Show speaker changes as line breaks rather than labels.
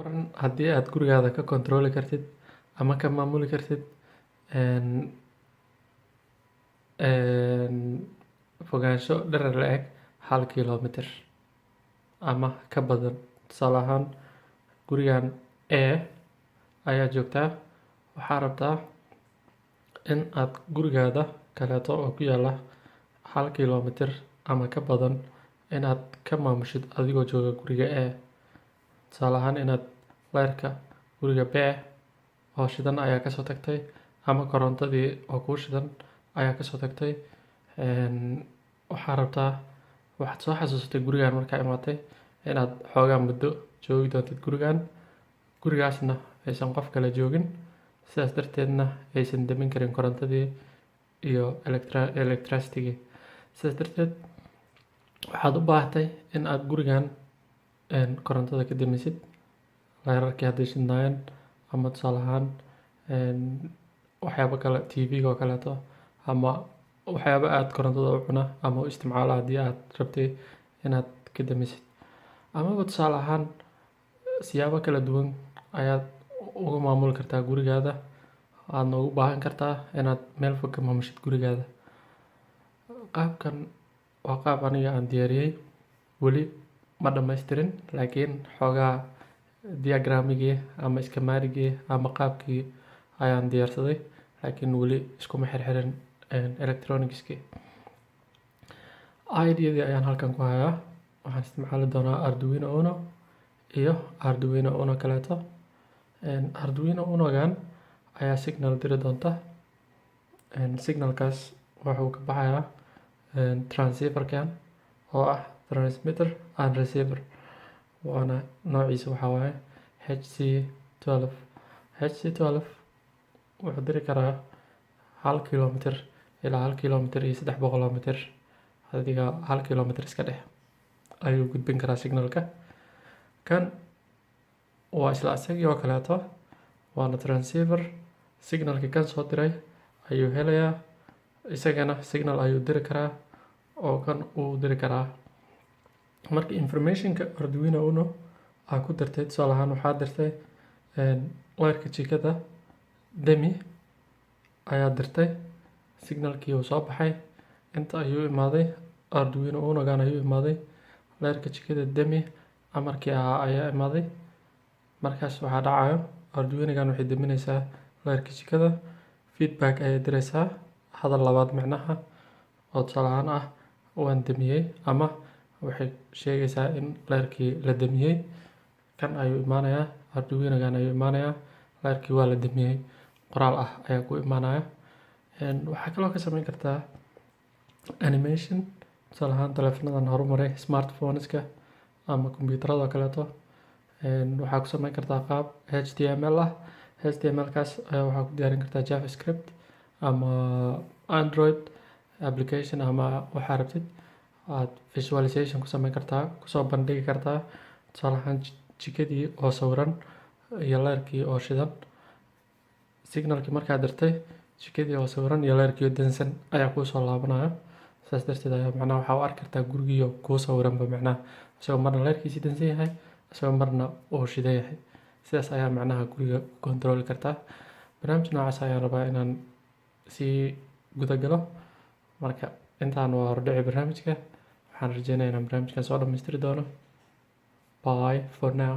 Waran haddii aad gurigaada ka kontarooli kartid ama ka maamuli kartid een fogaansho dherer la-eg 1 kiiloomitir ama ka badan. Tusaale ahaan, gurigan A ayaa joogtaa, waxaa rabtaa in aad gurigaada kaleeto oo ku yaala 1 kiiloomitir ama ka badan inaad ka maamushid adigoo jooga guriga A. Tusaale ahaan, inaad leerka guriga B oo shidan ayaa kasoo tagtay ama korontadii oo kuu shidan ayaa kasoo tagtay. Waxaad soo xasuusatay gurigan markaa imaatay inaad xoogaa muddo joogi doontid gurigaasna aysan qof kale joogin, sidaas darteedna aysan damin karin korontadii iyo electricity-gii. Sidaas darteed waxaad u baahatay in aad gurigan korontada ka damisid, leerarkii hadday shidnaayeen, ama tusaale ahaan waxyaabo kale, TV-ga oo kaleeto, ama waxyaabo aad korontada u cuna ama u isticmaala haddii aad rabtay inaad ka damisid. Amaba tusaale ahaan siyaabo kala duwan ayaad uga maamuli kartaa gurigaada, aadna ugu baahan kartaa inaad meel fog ka maamushid gurigaada. Qaabkan waa qaab aniga aan diyaariyey, weli ma dhammaystirin, laakiin xoogaa diagramigii ama schematic-gii ama qaabkii ayaan diyaarsaday, laakiin weli iskuma xirxirin electronics-kii. Idea-dii ayaan halkan ku hayaa. Waxaan isticmaali doonaa Arduino Uno iyo Arduino Uno kaleeto. Arduino Uno-gan ayaa signal diri doonta. Signalkaas wuxuu ka baxayaa transceiver-kan oo ah transmitter and receiver, waana noociisa waxaa waaye HC12. HC12 wuxuu diri karaa 1 kiiloomitir ilaa 1 kiiloomitir iyo 300 mitir, adiga 1 kiiloomitir iska dhex ayuu gudbin karaa signalka. Kan waa isla isagii oo kaleeto, waana transceiver. Signalkii kan soo diray ayuu helayaa, isagana signal ayuu diri karaa oo kan uu diri karaa. Marka information-ka Arduino Uno aad ku dirtay, tusaale ahaan waxaad dirtay leerka jikada demi ayaa dirtay, signalkii uu soo baxay, inta ayuu imaaday, Arduino Uno-gan ayuu imaaday, leerka jikada demi amarkii ahaa ayaa imaaday. Markaas waxaa dhacayo Arduino-gan waxay daminaysaa leerka jikada, feedback ayay diraysaa, hadal labaad micnaha oo tusaale ahaan ah waan damiyey, ama waxay sheegaysaa in leerkii la damiyey. Kan ayuu imaanayaa, Arduino-gan ayuu imaanayaa, leerkii waa la damiyey, qoraal ah ayaa ku imaanaya. Waxaa kaloo ka samayn kartaa animation, tusaale ahaan taleefanadan horumaray smartphones-ka ama kombiyuutarada kaleeto. Waxaa ku samayn kartaa qaab HTML ah. HTML-kaas ayaa waxaa ku diyaarin kartaa JavaScript ama Android application ama waxaa rabtid, aad visualization ku samayn kartaa, kusoo bandhigi kartaa. Tusaale ahaan jikadii oo sawiran iyo leerkii oo shidan. Signalkii markaad dirtay, jikadii oo sawiran iyo leerkii oo dansan ayaa kuu soo laabanaya. Sidaas darteed ayaa macnaha waxaa u arki kartaa gurigii oo kuu sawiranba, macnaha isagoo marna leerkiisii dansan yahay, isagoo marna uu shidan yahay. Sidaas ayaa macnaha guriga ku kontarooli kartaa. Barnaamij noocaas ayaan rabaa inaan sii guda galo. Marka intaan waa hordhici barnaamijka. Waxaan rajeynayaa inaan barnaamijkan soo dhammaystiri doono. Bye for now.